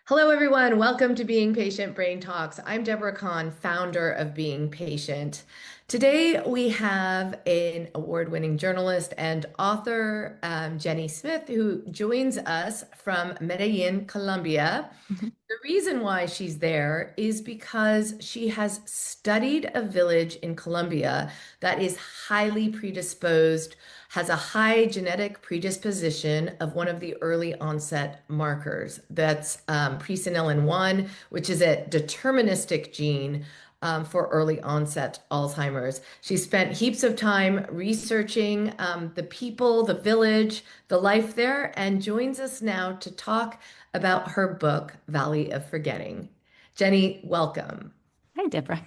Hello, everyone. Welcome to Being Patient Brain Talks. I'm Deborah Kan, founder of Being Patient. Today, we have an award-winning journalist and author, Jennie Smith, who joins us from Medellin, Colombia. Mhm. The reason why she's there is because she has studied a village in Colombia that is highly predisposed, has a high genetic predisposition of one of the early onset markers. That's presenilin 1, which is a deterministic gene for early onset Alzheimer's. She spent heaps of time researching the people, the village, the life there, and joins us now to talk about her book, Valley of Forgetting. Jennie, welcome. Hi, Deborah.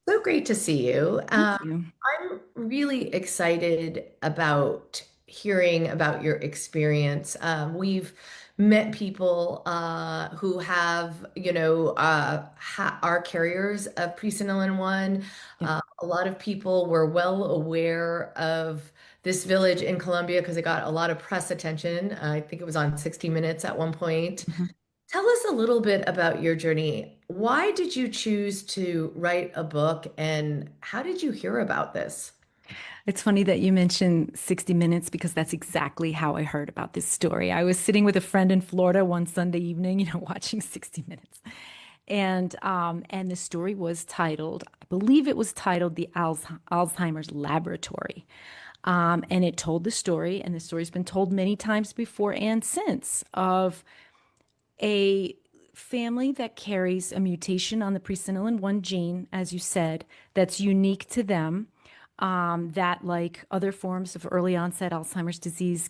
So great to see you. Thank you. I'm really excited about hearing about your experience. We've met people who have, are carriers of presenilin 1. Yeah. A lot of people were well aware of this village in Colombia because it got a lot of press attention. I think it was on 60 Minutes at one point. Mhm. Tell us a little bit about your journey. Why did you choose to write a book and how did you hear about this? It's funny that you mentioned 60 Minutes because that's exactly how I heard about this story. I was sitting with a friend in Florida one Sunday evening, watching 60 Minutes. And the story was titled, I believe it was titled The Alzheimer's Laboratory. And it told the story, and the story's been told many times before and since, of a family that carries a mutation on the presenilin 1 gene, as you said, that's unique to them, that, like other forms of early onset Alzheimer's disease,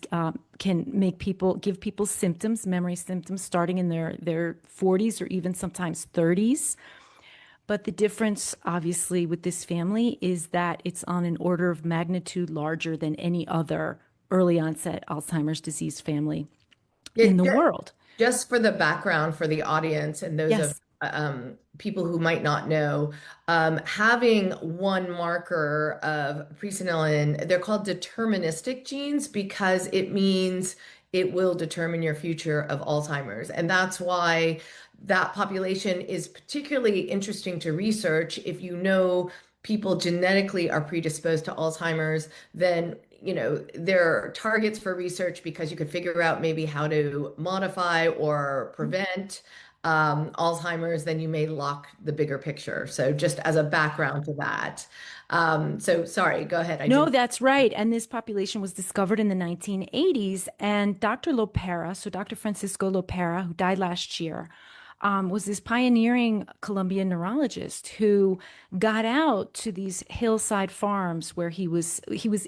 can give people symptoms, memory symptoms, starting in their 40s or even sometimes 30s. But the difference, obviously, with this family is that it's on an order of magnitude larger than any other early onset Alzheimer's disease family in It, the world. just for the background for the audience and those of Yes. people who might not know, having one marker of presenilin, they're called deterministic genes because it means it will determine your future of Alzheimer's. And that's why that population is particularly interesting to research. If you know people genetically are predisposed to Alzheimer's, then they're targets for research because you could figure out maybe how to modify or prevent Alzheimer's, then you may lock the bigger picture. So just as a background to that. So sorry, go ahead. I No, didn't. that's right. And this population was discovered in the 1980s. And Dr. Lopera, so Dr. Francisco Lopera, who died last year, was this pioneering Colombian neurologist who got out to these hillside farms where he was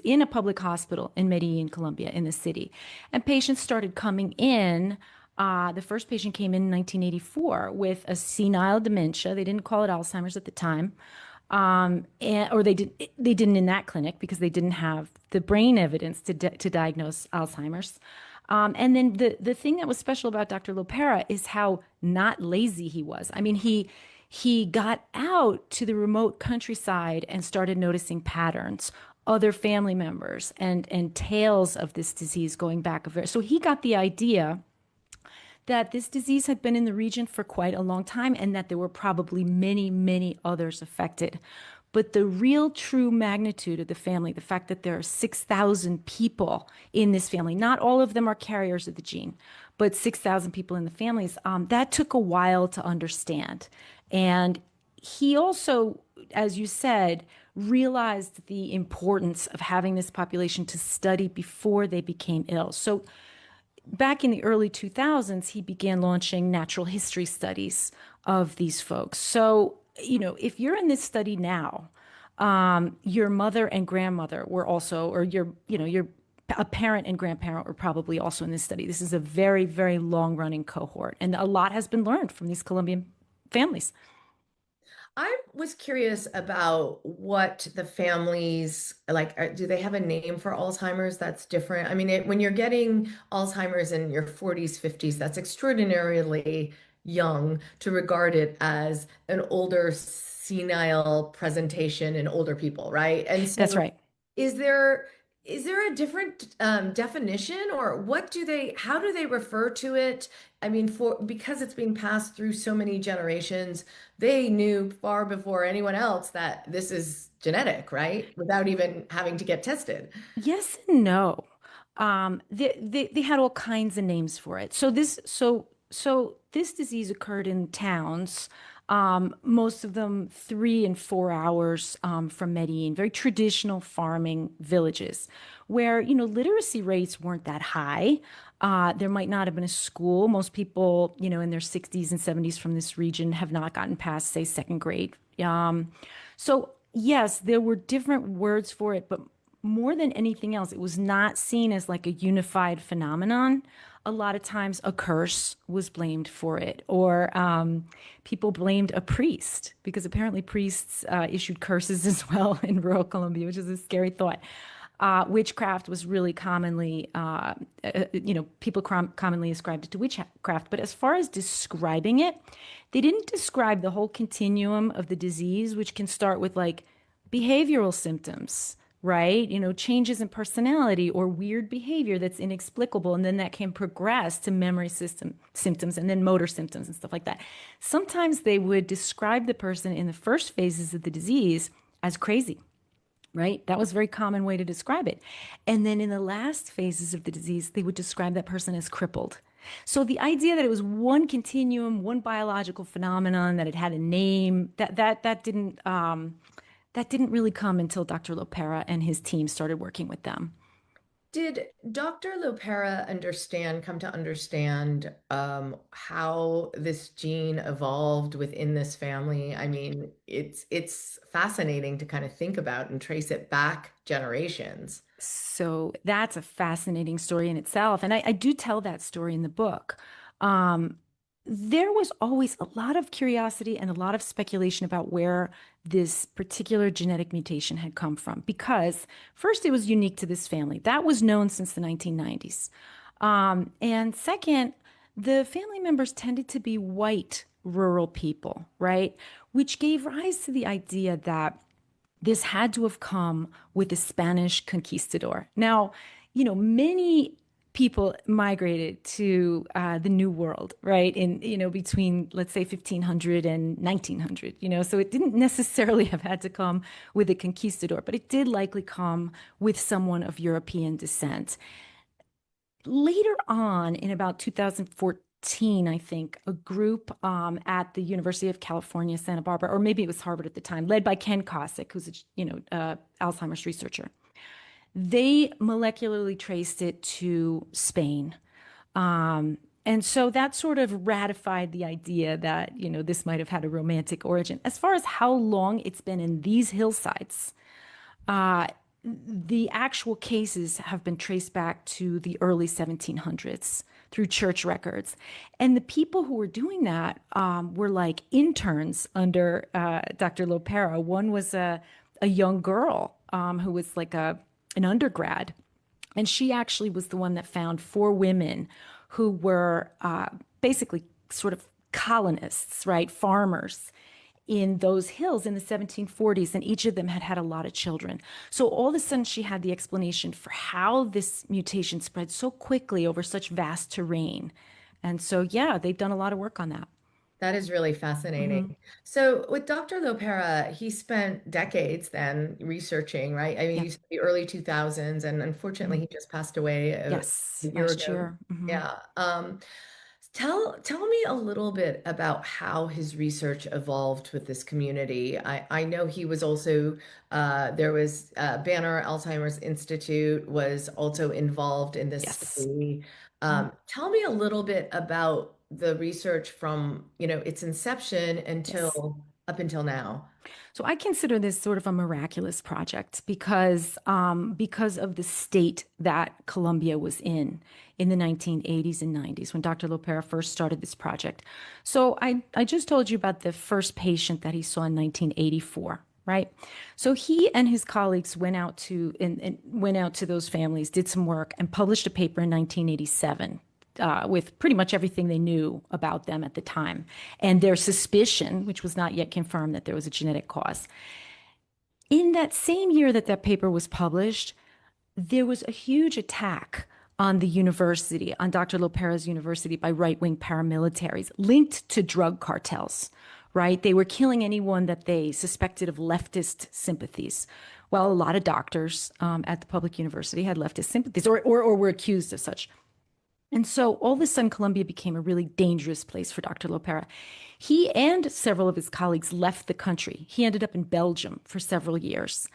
in a public hospital in Medellin, Colombia, in the city, and patients started coming in. The first patient came in 1984 with a senile dementia. They didn't call it Alzheimer's at the time, or they didn't in that clinic because they didn't have the brain evidence to diagnose Alzheimer's. And then the thing that was special about Dr. Lopera is how not lazy he was. I mean, he got out to the remote countryside and started noticing patterns, other family members, and tales of this disease going back a very. So he got the idea that this disease had been in the region for quite a long time and that there were probably many, many others affected. But the real true magnitude of the family, the fact that there are 6,000 people in this family, not all of them are carriers of the gene, but 6,000 people in the families, that took a while to understand. And he also, as you said, realized the importance of having this population to study before they became ill. So back in the early 2000s, he began launching natural history studies of these folks. So, if you're in this study now, your mother and grandmother were also, or your a parent and grandparent were probably also in this study. This is a very, very long running cohort, and a lot has been learned from these Colombian families. I was curious about what the families like. Do they have a name for Alzheimer's that's different? I mean, when you're getting Alzheimer's in your 40s, 50s, that's extraordinarily young to regard it as an older senile presentation in older people, right? And That's so right. is there Is there a different definition, or how do they refer to it? I mean, because it's being passed through so many generations, they knew far before anyone else that this is genetic, right? Without even having to get tested. Yes and no. They had all kinds of names for it. So this disease occurred in towns, most of them 3 and 4 hours from Medellin, very traditional farming villages, where literacy rates weren't that high. There might not have been a school. Most people, in their 60s and 70s from this region have not gotten past, say, second grade. So yes, there were different words for it, but more than anything else, it was not seen as like a unified phenomenon. A lot of times, a curse was blamed for it, or people blamed a priest because apparently priests issued curses as well in rural Colombia, which is a scary thought. Witchcraft was really commonly, people commonly ascribed it to witchcraft. But as far as describing it, they didn't describe the whole continuum of the disease, which can start with like behavioral symptoms, right? Changes in personality or weird behavior that's inexplicable. And then that can progress to memory system symptoms and then motor symptoms and stuff like that. Sometimes they would describe the person in the first phases of the disease as crazy. Right? That was a very common way to describe it. And then in the last phases of the disease, they would describe that person as crippled. So the idea that it was one continuum, one biological phenomenon, that it had a name, that didn't really come until Dr. Lopera and his team started working with them. Did Dr. Lopera come to understand how this gene evolved within this family? I mean, it's fascinating to kind of think about and trace it back generations. So that's a fascinating story in itself. And I do tell that story in the book. Um, there was always a lot of curiosity and a lot of speculation about where this particular genetic mutation had come from, because first, it was unique to this family. That was known since the 1990s. And second, the family members tended to be white rural people, right? Which gave rise to the idea that this had to have come with the Spanish conquistador. Now, many people migrated to the New World, right? Between, let's say, 1500 and 1900, so it didn't necessarily have had to come with a conquistador, but it did likely come with someone of European descent. Later on, in about 2014, I think, a group at the University of California, Santa Barbara, or maybe it was Harvard at the time, led by Ken Kosick, who's a Alzheimer's researcher. They molecularly traced it to Spain. And so that sort of ratified the idea that, this might have had a romantic origin. As far as how long it's been in these hillsides, uh, the actual cases have been traced back to the early 1700s through church records. And the people who were doing that were like interns under Dr. Lopera. One was a young girl who was like an undergrad. And she actually was the one that found 4 women who were basically sort of colonists, right? Farmers in those hills in the 1740s, and each of them had had a lot of children. So all of a sudden, she had the explanation for how this mutation spread so quickly over such vast terrain. And so, yeah, they've done a lot of work on that. That is really fascinating. Hmm. So with Dr. Lopera, he spent decades then researching, right? I mean, Yeah. you said the early 2000s, and unfortunately, Mhm. he just passed away a Yes, year last ago. year. Hmm. Yeah. Tell me a little bit about how his research evolved with this community. I know he was also there was Banner Alzheimer's Institute was also involved in this Yes. study. Mhm. Tell me a little bit about the research from, its inception Yes. up until now. So I consider this sort of a miraculous project because of the state that Colombia was in the 1980s and 90s when Dr. Lopera first started this project. So I just told you about the first patient that he saw in 1984. Right. So he and his colleagues and went out to those families, did some work, and published a paper in 1987 with pretty much everything they knew about them at the time and their suspicion, which was not yet confirmed, that there was a genetic cause. In that same year that that paper was published, there was a huge attack on the university, on Dr. Lopera's university by right-wing paramilitaries linked to drug cartels, right? They were killing anyone that they suspected of leftist sympathies. Well, a lot of doctors at the public university had leftist sympathies or were accused of such. And so all of a sudden, Colombia became a really dangerous place for Dr. Lopera. He and several of his colleagues left the country. He ended up in Belgium for several years,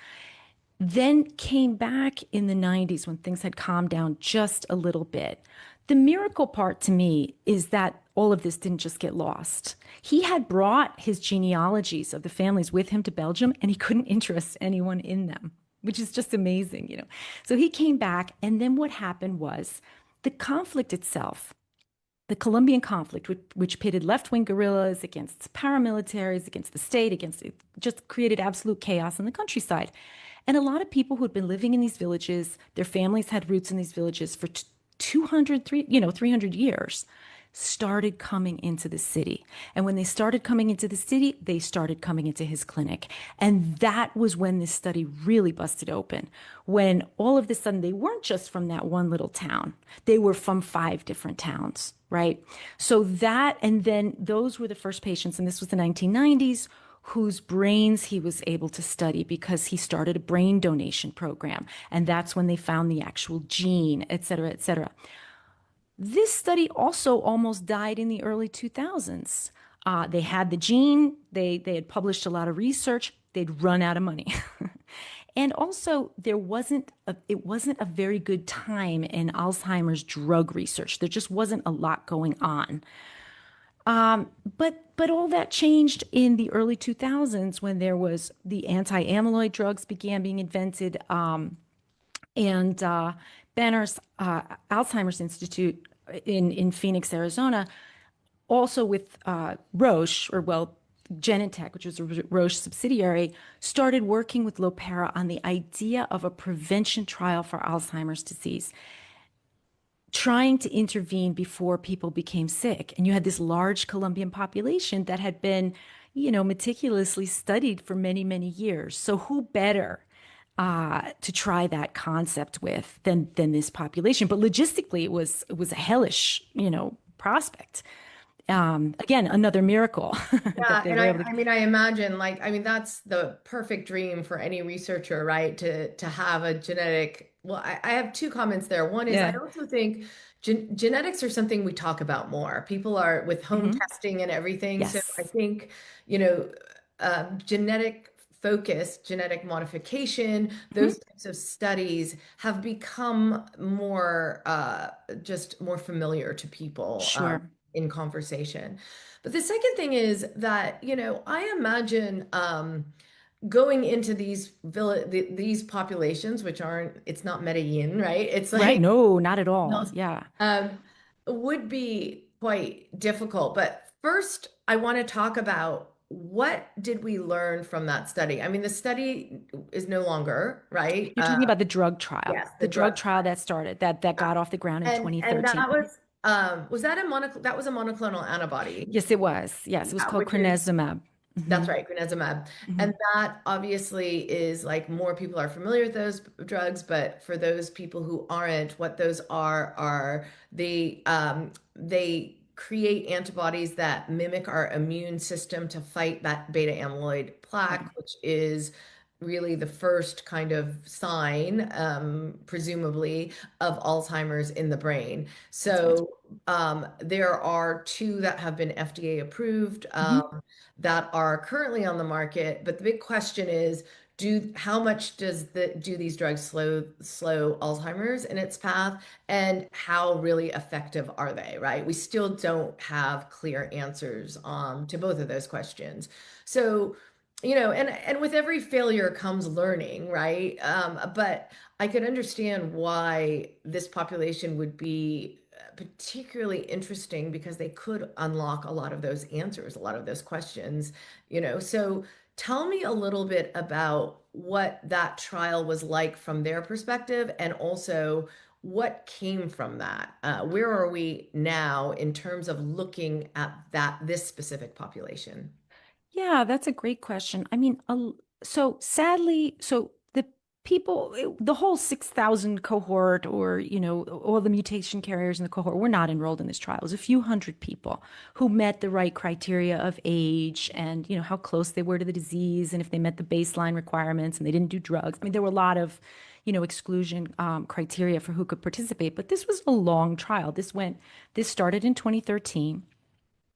then came back in the 90s when things had calmed down just a little bit. The miracle part to me is that all of this didn't just get lost. He had brought his genealogies of the families with him to Belgium, and he couldn't interest anyone in them, which is just amazing, you know. So he came back, and then what happened was the conflict itself, the Colombian conflict, which pitted left-wing guerrillas against paramilitaries, against the state, against it, just created absolute chaos in the countryside. And a lot of people who had been living in these villages, their families had roots in these villages for 200, 300 years, started coming into the city. And when they started coming into the city, they started coming into his clinic. And that was when this study really busted open. When all of a sudden, they weren't just from that one little town, they were from 5 different towns, right? So that, and then those were the first patients, and this was the 1990s, whose brains he was able to study because he started a brain donation program. And that's when they found the actual gene, et cetera, et cetera. This study also almost died in the early 2000s. They had the gene, they had published a lot of research, they'd run out of money. And also, it wasn't a very good time in Alzheimer's drug research. There just wasn't a lot going on. But all that changed in the early 2000s when there was the anti-amyloid drugs began being invented, and Banner's Alzheimer's Institute in Phoenix, Arizona, also with Roche, or well, Genentech, which was a Roche subsidiary, started working with Lopera on the idea of a prevention trial for Alzheimer's disease, trying to intervene before people became sick. And you had this large Colombian population that had been, meticulously studied for many, many years. So who better to try that concept with than this population? But logistically, it was a hellish, prospect. Again, another miracle that Yeah, they and were able to. I mean, I imagine that's the perfect dream for any researcher, right? To have a genetic. Well, I have two comments there. One is I Yeah. also think genetics are something we talk about more. People are with home Hmm. testing and everything. So I Yes. think, genetic focus, genetic modification, Hmm. those types of studies have become more just more familiar to people Sure. in conversation. But the second thing is that, I imagine going into these populations, which aren't, it's not Medellin, right? It's Right. like, No, not at all. no, Yeah. um, would be quite difficult. But first, I want to talk about what did we learn from that study? I mean, the study is no longer, right? You're talking about the drug trial, Yes, the the drug drug. trial that started, that got off the ground in And that 2013. was that a that was a monoclonal antibody, Yes, it was. Yes, it was called which is crenezumab. that's Hmm. right, crenezumab. Hmm. And that obviously is like more people are familiar with those drugs, but for those people who aren't, what those are they create antibodies that mimic our immune system to fight that beta amyloid Right. plaque, which is really the first kind of sign, presumably, of Alzheimer's in the brain. That's right. So there are two that have been FDA approved. Hmm. That are currently on the market. But the big question is, how much do these drugs slow Alzheimer's in its path, and how really effective are they, right? We still don't have clear answers to both of those questions. So, and with every failure comes learning, right? But I could understand why this population would be particularly interesting because they could unlock a lot of those answers, a lot of those questions, So tell me a little bit about what that trial was like from their perspective, and also what came from that. Where are we now in terms of looking at this specific population? Yeah, that's a great question. I mean, so sadly, so the people, the whole 6,000 cohort, or, all the mutation carriers in the cohort were not enrolled in this trial. It was a few hundred people who met the right criteria of age and, how close they were to the disease and if they met the baseline requirements and they didn't do drugs. I mean, there were a lot of, exclusion criteria for who could participate, but this was a long trial. This started in 2013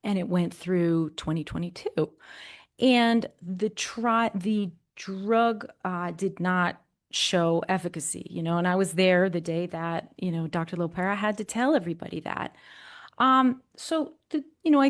and it went through 2022. And the drug did not show efficacy, and I was there the day that, Dr. Lopera had to tell everybody that. I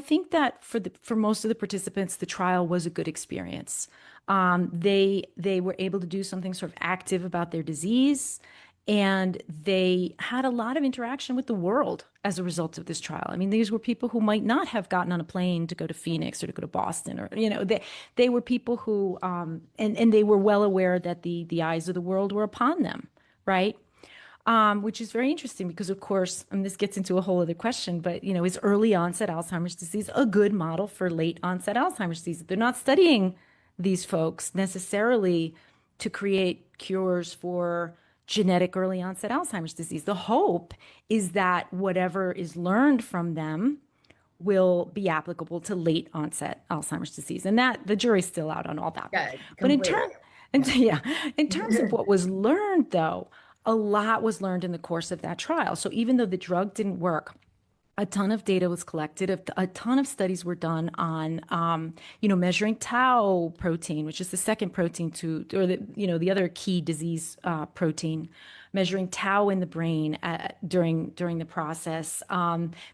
think that for most of the participants, the trial was a good experience. They were able to do something sort of active about their disease, and they had a lot of interaction with the world as a result of this trial. I mean, these were people who might not have gotten on a plane to go to Phoenix or to go to Boston, or they were people who and they were well aware that the eyes of the world were upon them, right? Which is very interesting because, of course, and this gets into a whole other question, but is early onset Alzheimer's disease a good model for late onset Alzheimer's disease? They're not studying these folks necessarily to create cures for genetic early onset Alzheimer's disease. The hope is that whatever is learned from them will be applicable to late onset Alzheimer's disease. And that the jury's still out on all that. Yeah, But completely. and Yeah. yeah, in terms of what was learned though, a lot was learned in the course of that trial. So even though the drug didn't work, a ton of data was collected. A ton of studies were done on, measuring tau protein, which is the second protein or the other key disease protein, measuring tau in the brain during the process,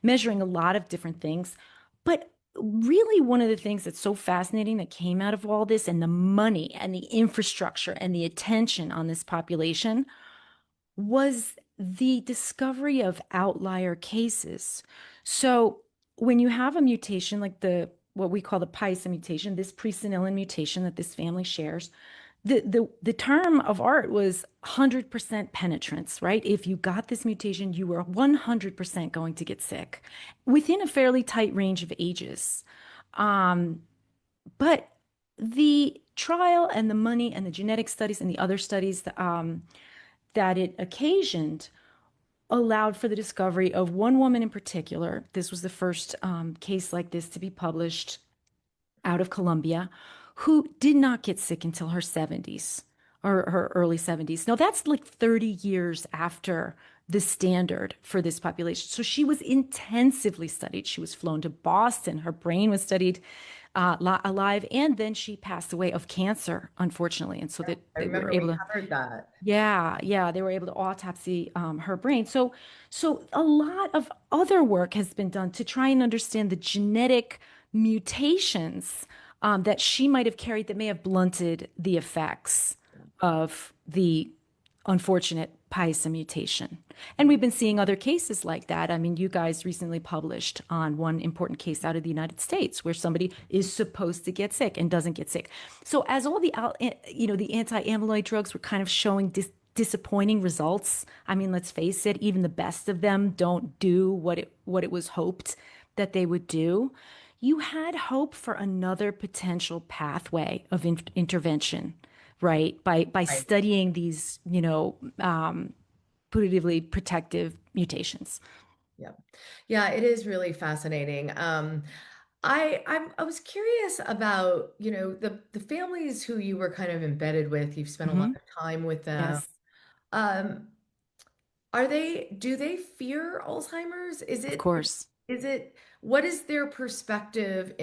measuring a lot of different things. But really, one of the things that's so fascinating that came out of all this, and the money and the infrastructure and the attention on this population, was the discovery of outlier cases. So when you have a mutation like what we call the paisa mutation, this presenilin mutation that this family shares, the term of art was 100% penetrance, right? If you got this mutation, you were 100% going to get sick within a fairly tight range of ages. But the trial and the money and the genetic studies and the other studies that it occasioned allowed for the discovery of one woman in particular. This was the first case like this to be published out of Colombia, who did not get sick until her 70s or her early 70s. Now, that's like 30 years after the standard for this population. So she was intensively studied. She was flown to Boston. Her brain was studied alive. And then she passed away of cancer, unfortunately. And so that I they were remember able we to, covered that. yeah, they were able to autopsy her brain. So a lot of other work has been done to try and understand the genetic mutations that she might have carried that may have blunted the effects of the unfortunate paisa mutation. And we've been seeing other cases like that. I mean, you guys recently published on one important case out of the United States where somebody is supposed to get sick and doesn't get sick. So as all the anti-amyloid drugs were kind of showing disappointing results. I mean, let's face it, even the best of them don't do what it was hoped that they would do. You had hope for another potential pathway of intervention, right? By Right. studying these, putatively protective mutations. Yeah. Yeah, it is really fascinating. I was curious about, the families who you were kind of embedded with, you've spent a lot Hmm. of time with them. Yes, Um, do they fear Alzheimer's? of course. What is their perspective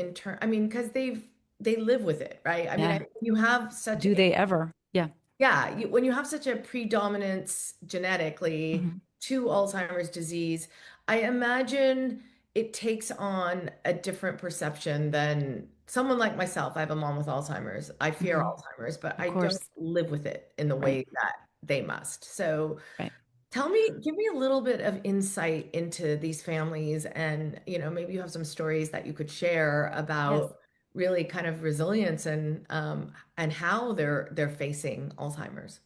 I mean, because they live with it, right? I mean, Yeah. you have such Do they ever? Yeah. yeah, when you have such a predominance genetically Hmm. to Alzheimer's disease, I imagine it takes on a different perception than someone like myself. I have a mom with Alzheimer's. I fear Hmm. Alzheimer's, but Of I don't course. live with it in the Right. way that they must. So Right. give me a little bit of insight into these families and, maybe you have some stories that you could share Yes. about really kind of resilience and how they're facing Alzheimer's.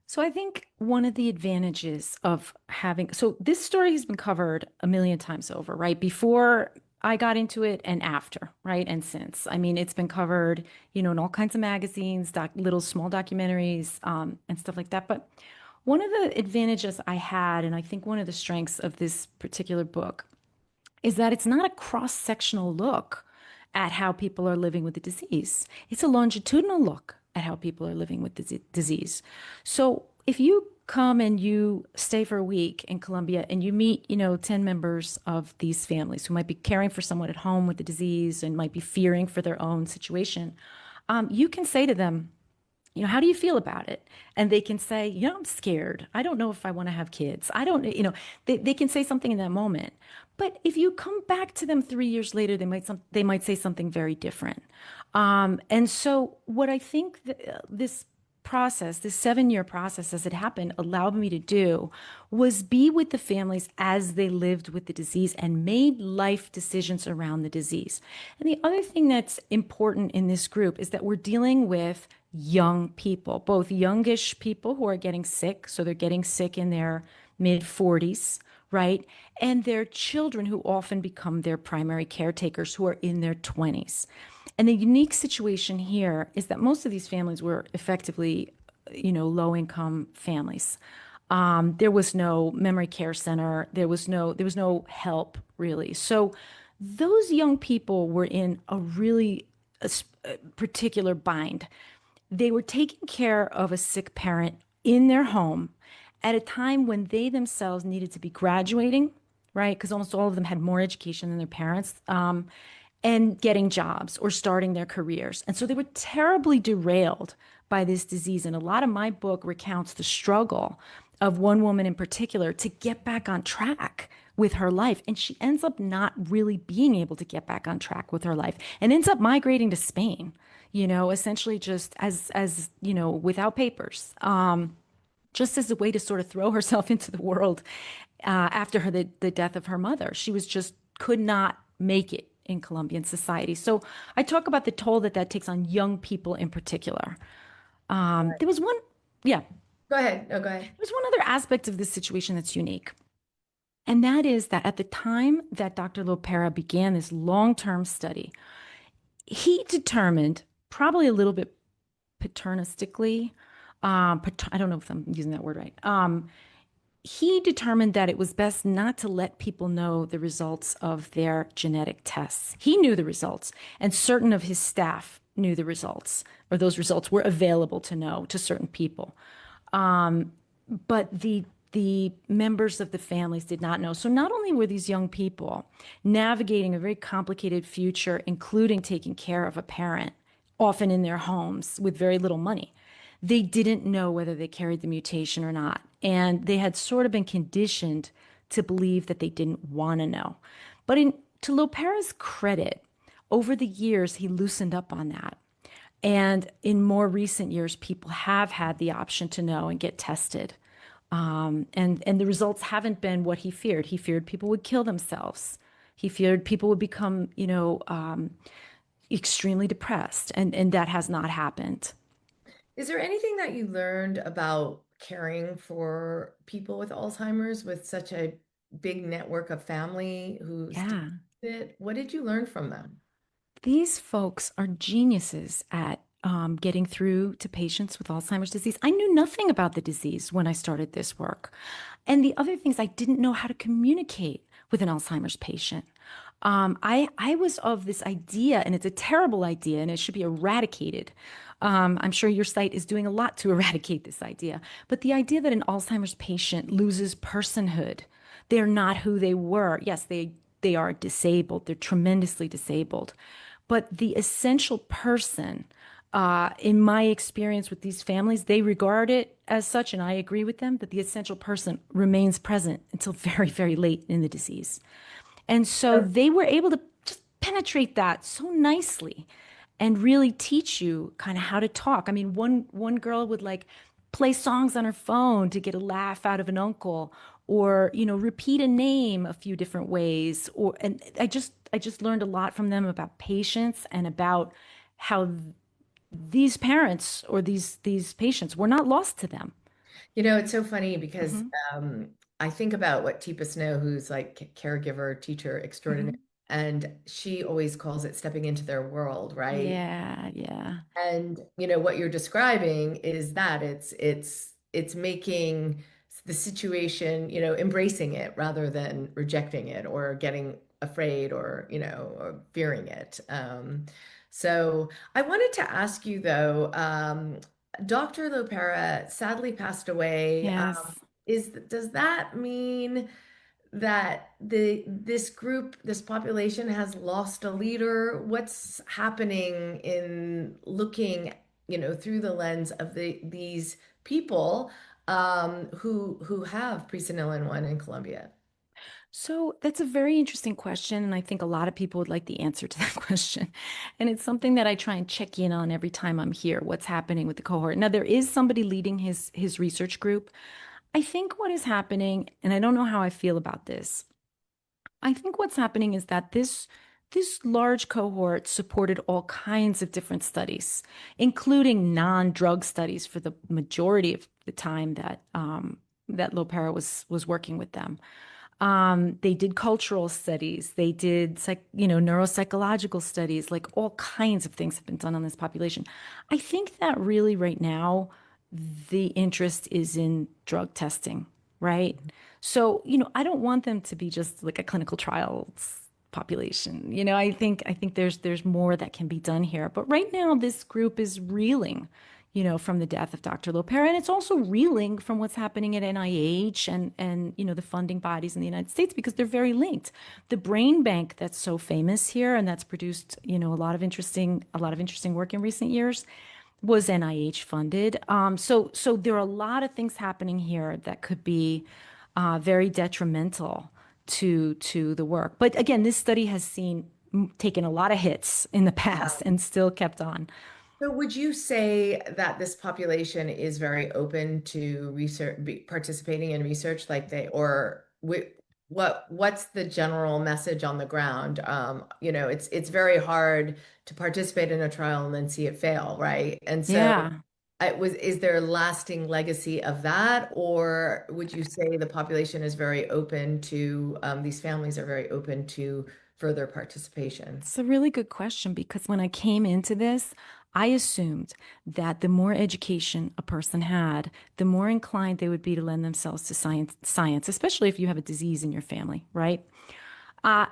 So I think one of the advantages of having, so this story has been covered a million times over, right? Before I got into it and after, right? And since. I mean, it's been covered, in all kinds of magazines, little small documentaries, and stuff like that. But one of the advantages I had, and I think one of the strengths of this particular book, is that it's not a cross-sectional look at how people are living with the disease. It's a longitudinal look at how people are living with the disease. So if you come and you stay for a week in Colombia and you meet, 10 members of these families who might be caring for someone at home with the disease and might be fearing for their own situation, you can say to them, how do you feel about it? And they can say, I'm scared. I don't know if I want to have kids. I don't, they can say something in that moment. But if you come back to them 3 years later, they might say something very different. And so what I think this process, this 7-year process as it happened, allowed me to do was be with the families as they lived with the disease and made life decisions around the disease. And the other thing that's important in this group is that we're dealing with young people, both youngish people who are getting sick. So they're getting sick in their mid 40s, right? And their children who often become their primary caretakers who are in their 20s. And the unique situation here is that most of these families were effectively, low income families. There was no memory care center. There was no help really. So those young people were in a really particular bind. They were taking care of a sick parent in their home at a time when they themselves needed to be graduating, right? Because almost all of them had more education than their parents, and getting jobs or starting their careers. And so they were terribly derailed by this disease. And a lot of my book recounts the struggle of one woman in particular to get back on track with her life. And she ends up not really being able to get back on track with her life and ends up migrating to Spain, essentially just as without papers, just as a way to sort of throw herself into the world after the death of her mother. She was just could not make it in Colombian society. So I talk about the toll that takes on young people in particular. There was one, yeah, Go ahead. No, go ahead. there's one other aspect of this situation that's unique. And that is that at the time that Dr. Lopera began this long-term study, he determined, probably a little bit paternistically, I don't know if I'm using that word right. He determined that it was best not to let people know the results of their genetic tests. He knew the results, and certain of his staff knew the results, or those results were available to know to certain people. But the members of the families did not know. So not only were these young people navigating a very complicated future, including taking care of a parent, often in their homes with very little money, they didn't know whether they carried the mutation or not. And they had sort of been conditioned to believe that they didn't want to know. But to Lopera's credit, over the years, he loosened up on that. And in more recent years, people have had the option to know and get tested. And the results haven't been what he feared. He feared people would kill themselves. He feared people would become, extremely depressed. And that has not happened. Is there anything that you learned about caring for people with Alzheimer's with such a big network of family who's dealing Yeah. with it? What did you learn from them? These folks are geniuses at getting through to patients with Alzheimer's disease. I knew nothing about the disease when I started this work. And the other things, I didn't know how to communicate with an Alzheimer's patient. I was of this idea, and it's a terrible idea, and it should be eradicated. I'm sure your site is doing a lot to eradicate this idea, but the idea that an Alzheimer's patient loses personhood, they're not who they were. Yes, they are disabled. They're tremendously disabled, but the essential person, in my experience with these families, they regard it as such, and I agree with them, that the essential person remains present until very, very late in the disease. And so they were able to just penetrate that so nicely and really teach you kind of how to talk. I mean, one girl would like play songs on her phone to get a laugh out of an uncle, or repeat a name a few different ways. And I just learned a lot from them about patience and about how these parents or these patients were not lost to them. It's so funny because Hmm. I think about what Teepa Snow, who's like caregiver, teacher extraordinaire, Hmm. and she always calls it stepping into their world, right? Yeah, yeah. And what you're describing is that it's making the situation, embracing it rather than rejecting it or getting afraid or fearing it. So I wanted to ask you though, Dr. Lopera sadly passed away. Yes. Does that mean that this population has lost a leader? What's happening in looking, through the lens of these people who have presenilin one in Colombia? So that's a very interesting question. And I think a lot of people would like the answer to that question. And it's something that I try and check in on every time I'm here, what's happening with the cohort. Now, there is somebody leading his research group. I think what is happening, and I don't know how I feel about this, I think what's happening is that this large cohort supported all kinds of different studies, including non-drug studies for the majority of the time that Lopera was working with them. They did cultural studies. They did neuropsychological studies, like all kinds of things have been done on this population. I think that really right now, the interest is in drug testing, right? So, I don't want them to be just like a clinical trials population. I think there's more that can be done here. But right now, this group is reeling, from the death of Dr. Lopera. And it's also reeling from what's happening at NIH and the funding bodies in the United States because they're very linked. The brain bank that's so famous here and that's produced, a lot of interesting work in recent years was NIH funded. So there are a lot of things happening here that could be very detrimental to the work. But again, this study has taken a lot of hits in the past and still kept on. So would you say that this population is very open to participating in research like what's the general message on the ground? It's very hard to participate in a trial and then see it fail, right? And so Yeah. is there a lasting legacy of that, or would you say the population is very open to these families are very open to further participation? It's a really good question because when I came into this, I assumed that the more education a person had, the more inclined they would be to lend themselves to science, especially if you have a disease in your family, right? Uh,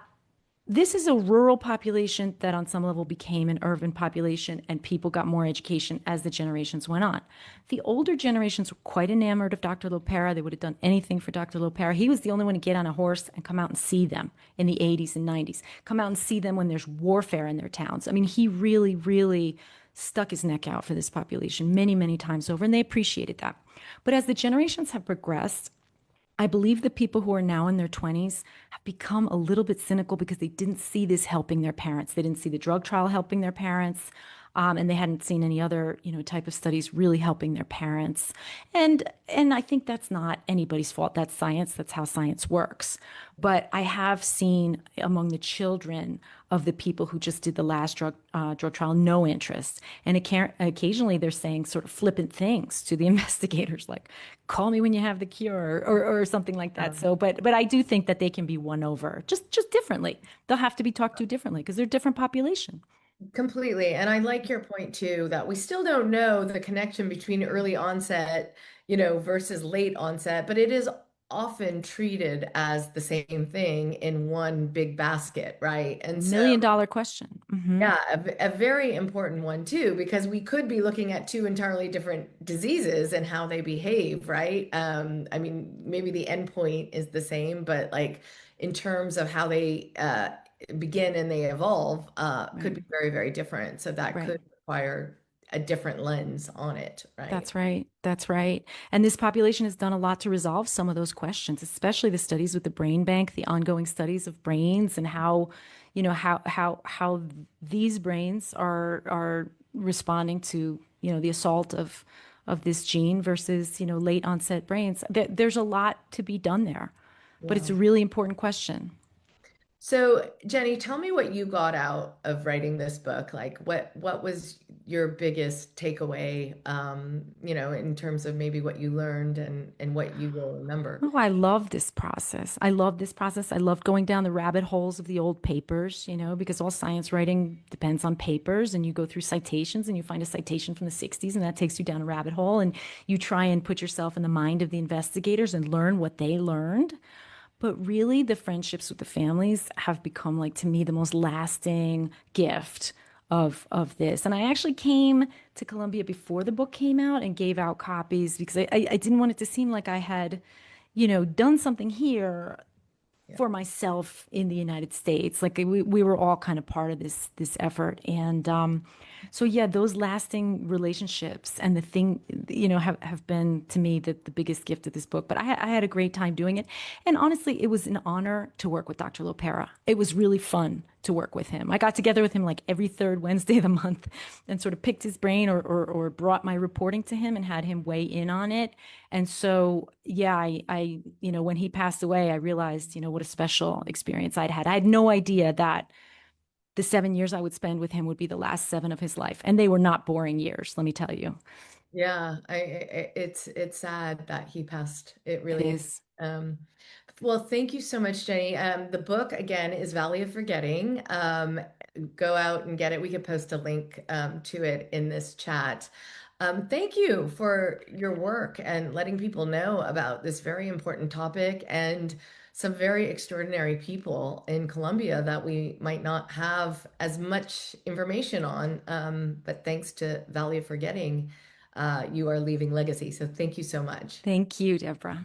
this is a rural population that on some level became an urban population, and people got more education as the generations went on. The older generations were quite enamored of Dr. Lopera. They would have done anything for Dr. Lopera. He was the only one to get on a horse and come out and see them in the 80s and 90s, come out and see them when there's warfare in their towns. I mean, he really, really stuck his neck out for this population many, many times over, and they appreciated that. But as the generations have progressed, I believe the people who are now in their 20s have become a little bit cynical because they didn't see this helping their parents. They didn't see the drug trial helping their parents, and they hadn't seen any other, type of studies really helping their parents. And I think that's not anybody's fault. That's science. That's how science works. But I have seen among the children of the people who just did the last drug trial no interest, and occasionally they're saying sort of flippant things to the investigators, like "call me when you have the cure" or something like that. So, but I do think that they can be won over just differently. They'll have to be talked to differently because they're a different population. Completely. And I like your point too, that we still don't know the connection between early onset, versus late onset, but it is often treated as the same thing in one big basket, right? And so, $1 million question. yeah, a very important one too, because we could be looking at two entirely different diseases and how they behave, right? I mean, maybe the endpoint is the same, but like in terms of how they begin and they evolve, could Right. be very, very different. So that Right. could require a different lens on it, right? That's right. That's right. And this population has done a lot to resolve some of those questions, especially the studies with the brain bank, the ongoing studies of brains and how, how these brains are responding to, the assault of this gene versus, late onset brains. There's a lot to be done there, but it's Yeah. a really important question. So, Jenny, tell me what you got out of writing this book. Like what was your biggest takeaway, in terms of maybe what you learned and what you will remember? Oh, I love this process. I love this process. I loved going down the rabbit holes of the old papers, because all science writing depends on papers and you go through citations and you find a citation from the 60s and that takes you down a rabbit hole and you try and put yourself in the mind of the investigators and learn what they learned. But really, the friendships with the families have become, like, to me, the most lasting gift of this. And I actually came to Colombia before the book came out and gave out copies because I didn't want it to seem like I had, done something here Yeah. for myself in the United States. Like we were all kind of part of this effort. And so yeah, those lasting relationships and the thing, have been to me the biggest gift of this book. But I had a great time doing it. And honestly, it was an honor to work with Dr. Lopera. It was really fun to work with him. I got together with him like every third Wednesday of the month and sort of picked his brain or brought my reporting to him and had him weigh in on it. And so, yeah, when he passed away, I realized, what a special experience I'd had. I had no idea that the 7 years I would spend with him would be the last seven of his life. And they were not boring years, let me tell you. Yeah, it's sad that he passed. It It really is. is. Well, thank you so much, Jenny. The book again is Valley of Forgetting. Go out and get it. We could post a link to it in this chat. Thank you for your work and letting people know about this very important topic and some very extraordinary people in Colombia that we might not have as much information on. But thanks to Valley of Forgetting, you are leaving legacy. So thank you so much. Thank you, Deborah.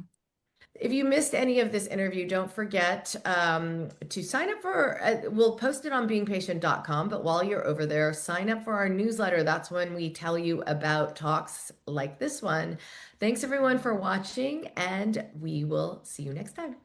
If you missed any of this interview, don't forget to sign up for, we'll post it on beingpatient.com, but while you're over there, sign up for our newsletter. That's when we tell you about talks like this one. Thanks everyone for watching, and we will see you next time.